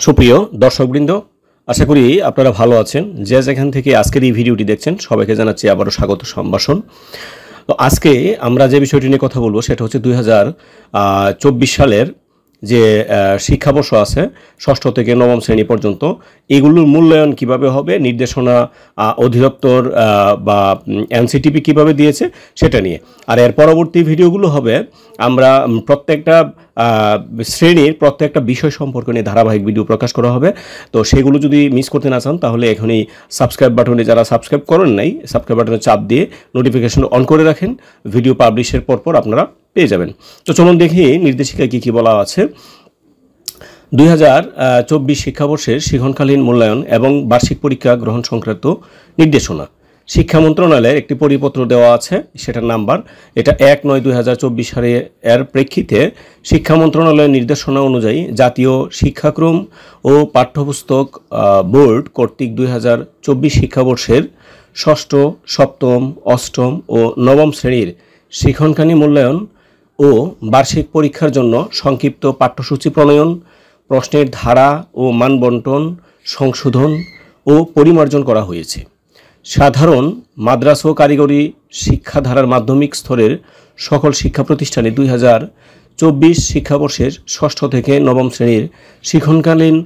সুপ্রিয় দর্শকবৃন্দ, আশা করি আপনারা ভালো আছেন। যে যেখান থেকে আজকের এই ভিডিওটি দেখছেন সবাইকে জানাচ্ছি আবারও স্বাগত সম্ভাষণ। তো আজকে আমরা যে বিষয়টি নিয়ে কথা বলবো সেটা হচ্ছে 2024 সালের যে শিক্ষাবর্ষ আছে ষষ্ঠ থেকে নবম শ্রেণী পর্যন্ত, এগুলোর মূল্যায়ন কিভাবে হবে, নির্দেশনা অধিদপ্তর বা এনসিটিপি কিভাবে দিয়েছে সেটা নিয়ে। আর এর পরবর্তী ভিডিওগুলো হবে আমরা প্রত্যেকটা শ্রেণীর প্রত্যেকটা বিষয় সম্পর্কে নিয়ে ধারাবাহিক ভিডিও প্রকাশ করা হবে। তো সেগুলো যদি মিস করতে না চান তাহলে এখনই সাবস্ক্রাইব বাটনে, যারা সাবস্ক্রাইব করেন নাই সাবস্ক্রাইব বাটনে চাপ দিয়ে নোটিফিকেশন অন করে রাখেন, ভিডিও পাবলিশের পরপর আপনারা পেয়ে যাবেন। তো চলুন দেখি নির্দেশিকায় কী বলা আছে। 2024 শিক্ষাবর্ষের শিক্ষণকালীন মূল্যায়ন এবং বার্ষিক পরীক্ষা গ্রহণ সংক্রান্ত নির্দেশনা। শিক্ষা মন্ত্রণালয়ের একটি পরিপত্র দেওয়া আছে, সেটার নাম্বার, এটা 1/9/2024 সালে এর প্রেক্ষিতে শিক্ষা মন্ত্রণালয়ের নির্দেশনা অনুযায়ী জাতীয় শিক্ষাক্রম ও পাঠ্যপুস্তক বোর্ড কর্তৃক 2024 শিক্ষাবর্ষের ষষ্ঠ, সপ্তম, অষ্টম ও নবম শ্রেণীর শিক্ষণকালীন মূল্যায়ন ও বার্ষিক পরীক্ষার জন্য সংক্ষিপ্ত পাঠ্যসূচি প্রণয়ন, প্রশ্নের ধারা ও মান বণ্টন, সংশোধন ও পরিমার্জন করা হয়েছে। সাধারণ মাদ্রাসা ও কারিগরি শিক্ষাধারার মাধ্যমিক স্তরের সকল শিক্ষা প্রতিষ্ঠানে 2024 শিক্ষাবর্ষের ষষ্ঠ থেকে নবম শ্রেণীর শিক্ষণকালীন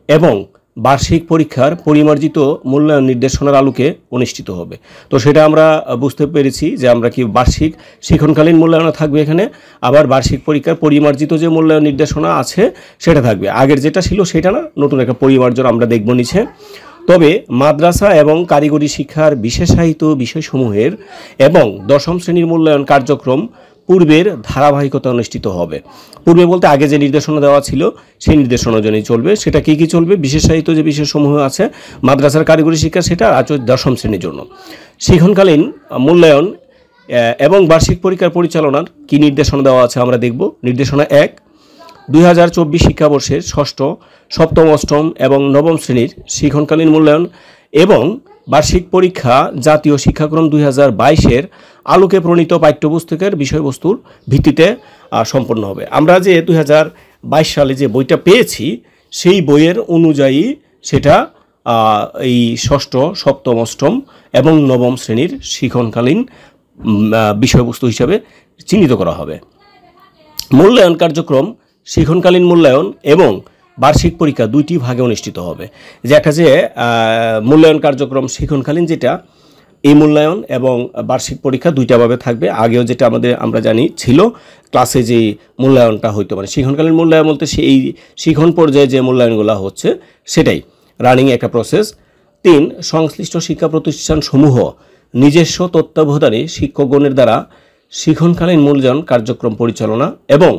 এবং বার্ষিক পরীক্ষার পরিমার্জিত মূল্যায়ন নির্দেশনার আলোকে অনুষ্ঠিত হবে। তো সেটা আমরা বুঝতে পেরেছি যে আমরা কি বার্ষিক শিক্ষণকালীন মূল্যায়ন থাকবে এখানে, আবার বার্ষিক পরীক্ষার পরিমার্জিত যে মূল্যায়ন নির্দেশনা আছে সেটা থাকবে। আগের যেটা ছিল সেটা না, নতুন একটা পরিমার্জন আমরা দেখব নিচে। তবে মাদ্রাসা এবং কারিগরি শিক্ষার বিশেষায়িত বিষয়সমূহের এবং দশম শ্রেণীর মূল্যায়ন কার্যক্রম পূর্বের ধারাবাহিকতা অনুষ্ঠিত হবে। পূর্বে বলতে আগে যে নির্দেশনা দেওয়া ছিল সেই নির্দেশনা অনুযায়ী চলবে। সেটা কী চলবে? বিশেষায়িত যে বিষয়সমূহ আছে মাদ্রাসার কারিগরি শিক্ষা, সেটা আছে দশম শ্রেণীর জন্য। শিক্ষণকালীন মূল্যায়ন এবং বার্ষিক পরীক্ষার পরিচালনার কী নির্দেশনা দেওয়া আছে আমরা দেখব। নির্দেশনা 1, 2024 শিক্ষাবর্ষের ষষ্ঠ, সপ্তম, অষ্টম এবং নবম শ্রেণীর শিক্ষণকালীন মূল্যায়ন এবং বার্ষিক পরীক্ষা জাতীয় শিক্ষাক্রম 2022-এর আলোকে প্রণীত পাঠ্যপুস্তকের বিষয়বস্তুর ভিত্তিতে সম্পন্ন হবে। আমরা যে 2022 সালে যে বইটা পেয়েছি সেই বইয়ের অনুযায়ী সেটা এই ষষ্ঠ, সপ্তম, অষ্টম এবং নবম শ্রেণীর শিক্ষণকালীন বিষয়বস্তু হিসাবে চিহ্নিত করা হবে। মূল্যায়ন কার্যক্রম শিক্ষণকালীন মূল্যায়ন এবং বার্ষিক পরীক্ষা দুইটি ভাগে অনুষ্ঠিত হবে। যে একটা যে মূল্যায়ন কার্যক্রম শিক্ষণকালীন যেটা, এই মূল্যায়ন এবং বার্ষিক পরীক্ষা দুইটাভাবে থাকবে। আগেও যেটা আমরা জানি ছিল ক্লাসে যে মূল্যায়নটা হইতো, মানে শিক্ষণকালীন মূল্যায়ন বলতে সেই শিক্ষণ পর্যায়ে যে মূল্যায়নগুলো হচ্ছে সেটাই রানিং একটা প্রসেস। 3, সংশ্লিষ্ট শিক্ষা প্রতিষ্ঠানসমূহ নিজস্ব তত্ত্বাবধানে শিক্ষকগণের দ্বারা শিক্ষণকালীন মূল্যায়ন কার্যক্রম পরিচালনা এবং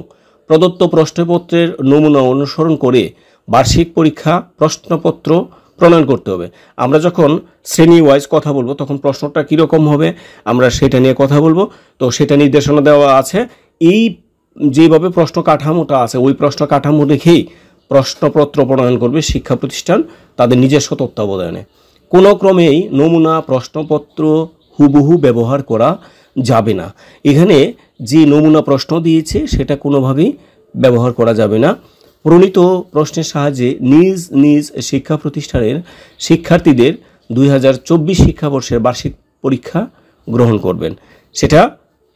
প্রদত্ত প্রশ্নপত্রের নমুনা অনুসরণ করে বার্ষিক পরীক্ষা প্রশ্নপত্র প্রণয়ন করতে হবে। আমরা যখন শ্রেণী ওয়াইজ কথা বলবো তখন প্রশ্নটা কীরকম হবে আমরা সেটা নিয়ে কথা বলবো। তো সেটা নির্দেশনা দেওয়া আছে। এই যেভাবে প্রশ্ন কাঠামোটা আছে ওই প্রশ্ন কাঠামো রেখেই প্রশ্নপত্র প্রণয়ন করবে শিক্ষা প্রতিষ্ঠান তাদের নিজস্ব তত্ত্বাবধানে। কোনো ক্রমেই নমুনা প্রশ্নপত্র হুবহু ব্যবহার করা যাবে না। এখানে যে নমুনা প্রশ্ন দিয়েছে সেটা কোনোভাবেই ব্যবহার করা যাবে না। প্রণীত প্রশ্নের সাহায্যে নিজ নিজ শিক্ষা প্রতিষ্ঠানের শিক্ষার্থীদের 2024 শিক্ষাবর্ষের বার্ষিক পরীক্ষা গ্রহণ করবেন। সেটা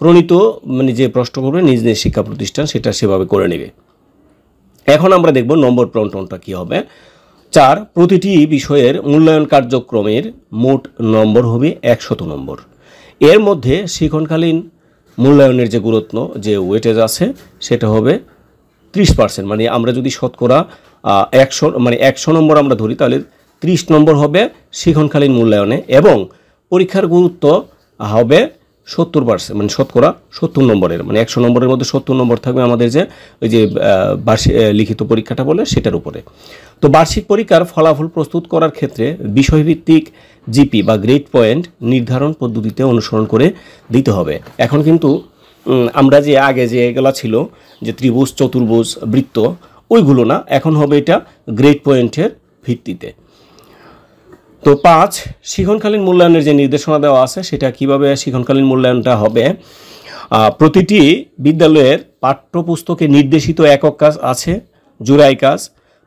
প্রণীত যে প্রশ্ন করবে নিজ নিজ শিক্ষা প্রতিষ্ঠান সেটা সেভাবে করে নেবে। এখন আমরা দেখব নম্বর বণ্টনটা কী হবে। 4, প্রতিটি বিষয়ের মূল্যায়ন কার্যক্রমের মোট নম্বর হবে 100 নম্বর। এর মধ্যে শিক্ষণকালীন মূল্যায়নের যে গুরুত্ব যে ওয়েটেজ আছে সেটা হবে 30%। মানে আমরা যদি শতকরা 100 নম্বর আমরা ধরি তাহলে 30 নম্বর হবে শিক্ষণকালীন মূল্যায়নে এবং পরীক্ষার গুরুত্ব হবে 70%, মানে শতকরা 70 নম্বরের, মানে 100 নম্বরের মধ্যে 70 নম্বর থাকবে আমাদের যে ওই যে বার্ষিক লিখিত পরীক্ষাটা বলে সেটার উপরে। তো বার্ষিক পরীক্ষার ফলাফল প্রস্তুত করার ক্ষেত্রে বিষয়ভিত্তিক জিপি বা গ্রেড পয়েন্ট নির্ধারণ পদ্ধতিতে অনুসরণ করে দিতে হবে। এখন কিন্তু আমরা যে আগে যে এগুলো ছিল যে ত্রিভুজ, চতুর্ভুজ, বৃত্ত, ওইগুলো না, এখন হবে এটা গ্রেড পয়েন্টের ভিত্তিতে। তো 5, শিক্ষণকালীন মূল্যায়নের যে নির্দেশনা দেওয়া আছে সেটা কিভাবে শিক্ষণকালীন মূল্যায়নটা হবে। প্রতিটি বিদ্যালয়ের পাঠ্যপুস্তকে নির্দেশিত একক কাজ আছে, জোড়াই কাজ,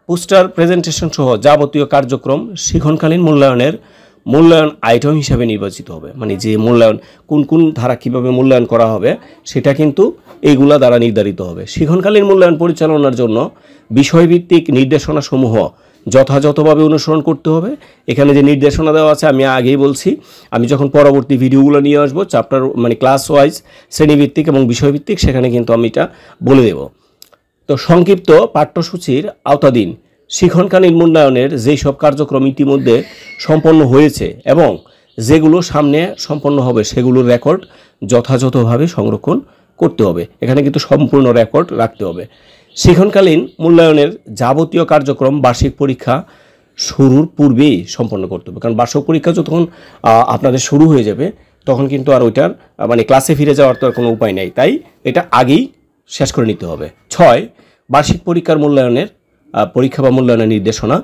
পোস্টার প্রেজেন্টেশন সহ যাবতীয় কার্যক্রম শিক্ষণকালীন মূল্যায়ন আইটেম হিসাবে নির্বাচিত হবে। মানে যে মূল্যায়ন কোন কোন ধারা কীভাবে মূল্যায়ন করা হবে সেটা কিন্তু এইগুলা দ্বারা নির্ধারিত হবে। শিক্ষণকালীন মূল্যায়ন পরিচালনার জন্য বিষয়ভিত্তিক নির্দেশনাসমূহ যথাযথভাবে অনুসরণ করতে হবে। এখানে যে নির্দেশনা দেওয়া আছে আমি আগেই বলছি, আমি যখন পরবর্তী ভিডিওগুলো নিয়ে আসবো চ্যাপ্টার মানে ক্লাস ওয়াইজ শ্রেণীভিত্তিক এবং বিষয়ভিত্তিক, সেখানে কিন্তু আমি এটা বলে দেব। তো সংক্ষিপ্ত পাঠ্যসূচির আওতাধীন শিক্ষণকালীন মূল্যায়নের যেই সব কার্যক্রম ইতিমধ্যে সম্পন্ন হয়েছে এবং যেগুলো সামনে সম্পন্ন হবে সেগুলোর রেকর্ড যথাযথভাবে সংরক্ষণ করতে হবে। এখানে কিন্তু সম্পূর্ণ রেকর্ড রাখতে হবে। শিক্ষণকালীন মূল্যায়নের যাবতীয় কার্যক্রম বার্ষিক পরীক্ষা শুরুর পূর্বেই সম্পন্ন করতে হবে, কারণ বার্ষিক পরীক্ষা যখন আপনাদের শুরু হয়ে যাবে তখন কিন্তু আর ওইটার মানে ক্লাসে ফিরে যাওয়ার তো আর কোনো উপায় নেই, তাই এটা আগেই শেষ করে নিতে হবে। 6 বার্ষিক পরীক্ষার মূল্যায়নের পরীক্ষা বা মূল্যায়নের নির্দেশনা।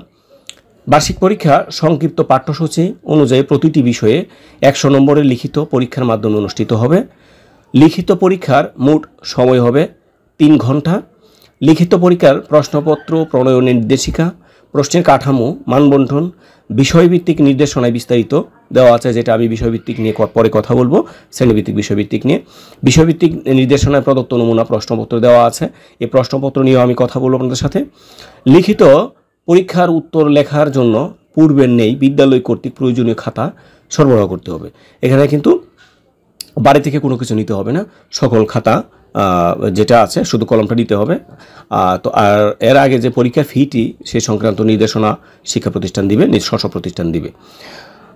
বার্ষিক পরীক্ষা সংক্ষিপ্ত পাঠ্যসূচি অনুযায়ী প্রতিটি বিষয়ে 100 নম্বরের লিখিত পরীক্ষার মাধ্যমে অনুষ্ঠিত হবে। লিখিত পরীক্ষার মোট সময় হবে 3 ঘন্টা। লিখিত পরীক্ষার প্রশ্নপত্র প্রণয়নের নির্দেশিকা, প্রশ্নের কাঠামো, মানবন্টন, বিষয়ভিত্তিক নির্দেশনায় বিস্তারিত দেওয়া আছে, যেটা আমি বিষয়ভিত্তিক নিয়ে পরে কথা বলবো, শ্রেণীভিত্তিক বিষয়ভিত্তিক নিয়ে। বিষয়ভিত্তিক নির্দেশনায় প্রদত্ত নমুনা প্রশ্নপত্র দেওয়া আছে, এই প্রশ্নপত্র নিয়েও আমি কথা বলবো আপনাদের সাথে। লিখিত পরীক্ষার উত্তর লেখার জন্য পূর্বের নেই বিদ্যালয় কর্তৃক প্রয়োজনীয় খাতা সরবরাহ করতে হবে। এখানে কিন্তু বাড়ি থেকে কোনো কিছু নিতে হবে না, সকল খাতা যেটা আছে শুধু কলমটা নিতে হবে। তো আর এর আগে যে পরীক্ষা ফিটি সে সংক্রান্ত নির্দেশনা শিক্ষা প্রতিষ্ঠান দিবে, স্ব প্রতিষ্ঠান দিবে।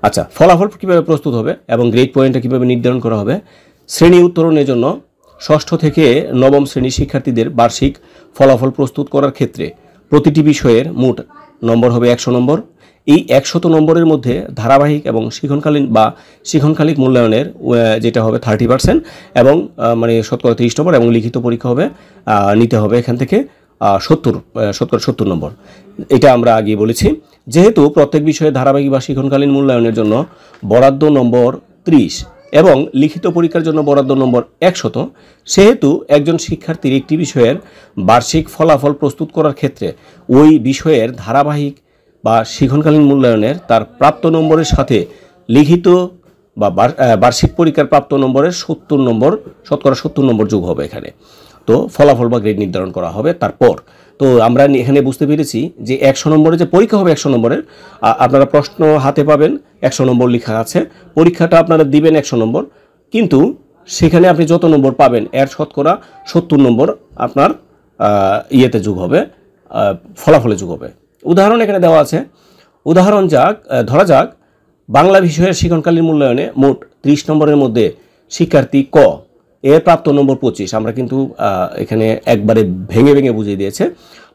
আচ্ছা, ফলাফল কীভাবে প্রস্তুত হবে এবং গ্রেড পয়েন্টটা কীভাবে নির্ধারণ করা হবে। শ্রেণী উত্তরণের জন্য 6ষ্ঠ থেকে 9ম শ্রেণীর শিক্ষার্থীদের বার্ষিক ফলাফল প্রস্তুত করার ক্ষেত্রে প্রতিটি বিষয়ের মোট নম্বর হবে 100 নম্বর। এই 100 নম্বরের মধ্যে ধারাবাহিক এবং শিক্ষণকালীন মূল্যায়নের যেটা হবে 30% এবং মানে শতকরা 30 নম্বর, এবং লিখিত পরীক্ষা হবে নিতে হবে এখান থেকে 70 নম্বর। এটা আমরা আগে বলেছি। যেহেতু প্রত্যেক বিষয়ে ধারাবাহিক বা শিক্ষণকালীন মূল্যায়নের জন্য বরাদ্দ নম্বর 30 এবং লিখিত পরীক্ষার জন্য বরাদ্দ নম্বর 100, সেহেতু একজন শিক্ষার্থীর একটি বিষয়ের বার্ষিক ফলাফল প্রস্তুত করার ক্ষেত্রে ওই বিষয়ের ধারাবাহিক বা শিক্ষণকালীন মূল্যায়নের তার প্রাপ্ত নম্বরের সাথে লিখিত বা বার্ষিক পরীক্ষার প্রাপ্ত নম্বরের শতকরা 70 নম্বর যোগ হবে এখানে। তো ফলাফল বা গ্রেড নির্ধারণ করা হবে তারপর। তো আমরা এখানে বুঝতে পেরেছি যে 100 নম্বরের যে পরীক্ষা হবে 100 নম্বরের, আপনারা প্রশ্ন হাতে পাবেন 100 নম্বর লেখা আছে, পরীক্ষাটা আপনারা দিবেন 100 নম্বর, কিন্তু সেখানে আপনি যত নম্বর পাবেন এর শতকরা 70 নম্বর আপনার ইয়েতে যোগ হবে, ফলাফলে যোগ হবে। উদাহরণ এখানে দেওয়া আছে। ধরা যাক বাংলা বিষয়ের শিক্ষণকালীন মূল্যায়নে মোট 30 নম্বরের মধ্যে শিক্ষার্থী ক এর প্রাপ্ত নম্বর 25। আমরা কিন্তু এখানে একবারে ভেঙে বুঝিয়ে দিয়েছে।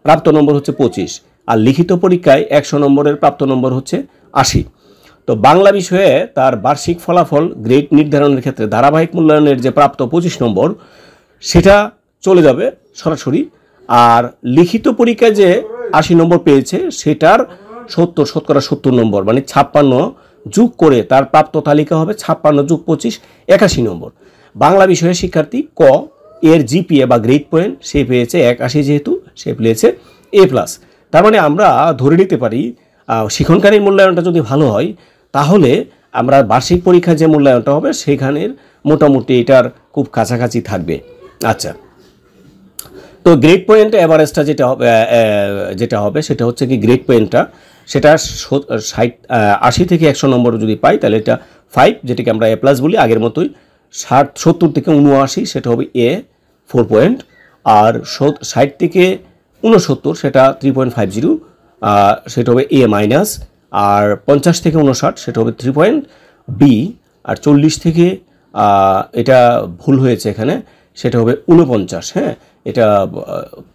প্রাপ্ত নম্বর হচ্ছে 25, আর লিখিত পরীক্ষায় 100 নম্বরের প্রাপ্ত নম্বর হচ্ছে 80। তো বাংলা বিষয়ে তার বার্ষিক ফলাফল গ্রেড নির্ধারণের ক্ষেত্রে ধারাবাহিক মূল্যায়নের যে প্রাপ্ত 25 নম্বর সেটা চলে যাবে সরাসরি, আর লিখিত পরীক্ষায় যে 80 নম্বর পেয়েছে সেটার শতকরা 70 নম্বর, মানে 56 যোগ করে তার প্রাপ্ত তালিকা হবে 56 যোগ 25 81 নম্বর। বাংলা বিষয়ের শিক্ষার্থী ক এর জিপিএ বা গ্রেড পয়েন্ট সে পেয়েছে 81, যেহেতু সে পেয়েছে A+। তার মানে আমরা ধরে নিতে পারি শিক্ষণকালীন মূল্যায়নটা যদি ভালো হয় তাহলে আমরা বার্ষিক পরীক্ষার যে মূল্যায়নটা হবে সেখানের মোটামুটি এটার খুব কাছাকাছি থাকবে। আচ্ছা, তো গ্রেড পয়েন্ট এভারেজটা যেটা হবে সেটা হচ্ছে কি গ্রেড পয়েন্টটা সেটা 80 থেকে 100 নম্বর যদি পাই তাহলে এটা 5, যেটাকে আমরা A+ বলি আগের মতোই। 70 থেকে 79 সেটা হবে A 4 পয়েন্ট, আর 60 থেকে 69 সেটা 3.50, সেটা হবে A-, আর 50 থেকে 59 সেটা হবে 3 পয়েন্ট B, আর 40 থেকে এটা ভুল হয়েছে এখানে, সেটা হবে 49। হ্যাঁ, এটা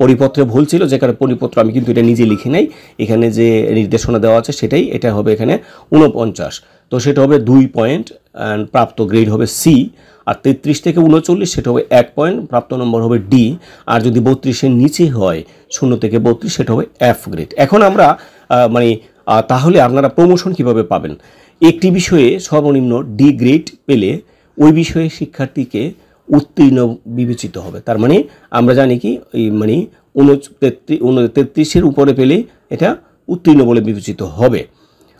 পরিপত্রে ভুল ছিল, যে কারণে পরিপত্র আমি কিন্তু এটা নিজে লিখি নাই, এখানে যে নির্দেশনা দেওয়া আছে সেটাই, এটা হবে এখানে 49। তো সেটা হবে 2 পয়েন্ট, প্রাপ্ত গ্রেড হবে C। আর 33 থেকে 39 সেটা হবে 1 পয়েন্ট, প্রাপ্ত নম্বর হবে D। আর যদি 32-এর নিচে হয় 0 থেকে 32 সেটা হবে F গ্রেড। এখন আমরা তাহলে আপনারা প্রমোশন কিভাবে পাবেন। একটি বিষয়ে সর্বনিম্ন D গ্রেড পেলে ওই বিষয়ে শিক্ষার্থীকে উত্তীর্ণ বিবেচিত হবে। তার মানে আমরা জানি কি 33-এর উপরে পেলে এটা উত্তীর্ণ বলে বিবেচিত হবে।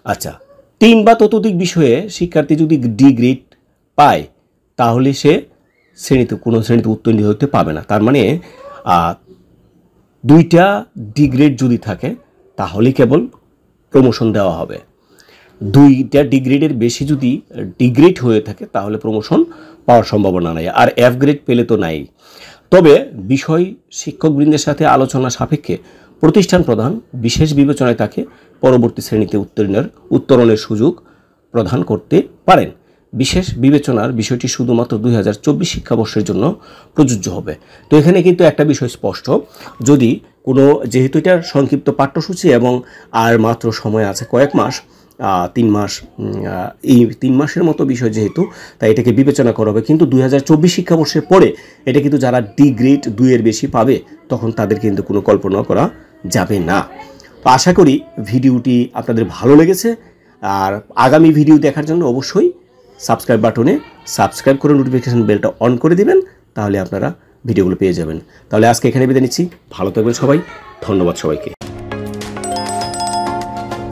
আচ্ছা, 3 বা ততোধিক বিষয়ে শিক্ষার্থী যদি ডি গ্রেড পায় তাহলে সে কোনো শ্রেণীতে উত্তীর্ণ হতে পাবে না। তার মানে 2টা ডি গ্রেড যদি থাকে তাহলে কেবল প্রমোশন দেওয়া হবে। 2টা ডি গ্রেডের বেশি যদি ডি গ্রেড হয়ে থাকে তাহলে প্রমোশন পাওয়ার সম্ভাবনা নাই, আর এফ গ্রেড পেলে তো নাই। তবে বিষয় শিক্ষকবৃন্দের সাথে আলোচনা সাপেক্ষে প্রতিষ্ঠান প্রধান বিশেষ বিবেচনায় তাকে পরবর্তী শ্রেণীতে উত্তরণের সুযোগ প্রদান করতে পারেন। বিশেষ বিবেচনার বিষয়টি শুধুমাত্র 2024 শিক্ষাবর্ষের জন্য প্রযোজ্য হবে। তো এখানে কিন্তু একটা বিষয় স্পষ্ট, যদি কোনো, যেহেতু এটা সংক্ষিপ্ত পাঠ্যসূচি এবং আর মাত্র সময় আছে কয়েক মাস, 3 মাস, এই 3 মাসের মতো বিষয় যেহেতু, তাই এটাকে বিবেচনা করা হবে। কিন্তু 2024 শিক্ষাবর্ষের পরে এটা কিন্তু যারা ডি গ্রেড 2 এর বেশি পাবে তখন তাদের কিন্তু কোনো কল্পনা করা যাবে না। তো আশা করি ভিডিওটি আপনাদের ভালো লেগেছে, আর আগামী ভিডিও দেখার জন্য অবশ্যই সাবস্ক্রাইব বাটনে সাবস্ক্রাইব করে নোটিফিকেশন বেলটা অন করে দিবেন, তাহলে আপনারা ভিডিওগুলো পেয়ে যাবেন। তাহলে আজকে এখানে বিদায় নিচ্ছি, ভালো থাকবেন সবাই, ধন্যবাদ সবাইকে।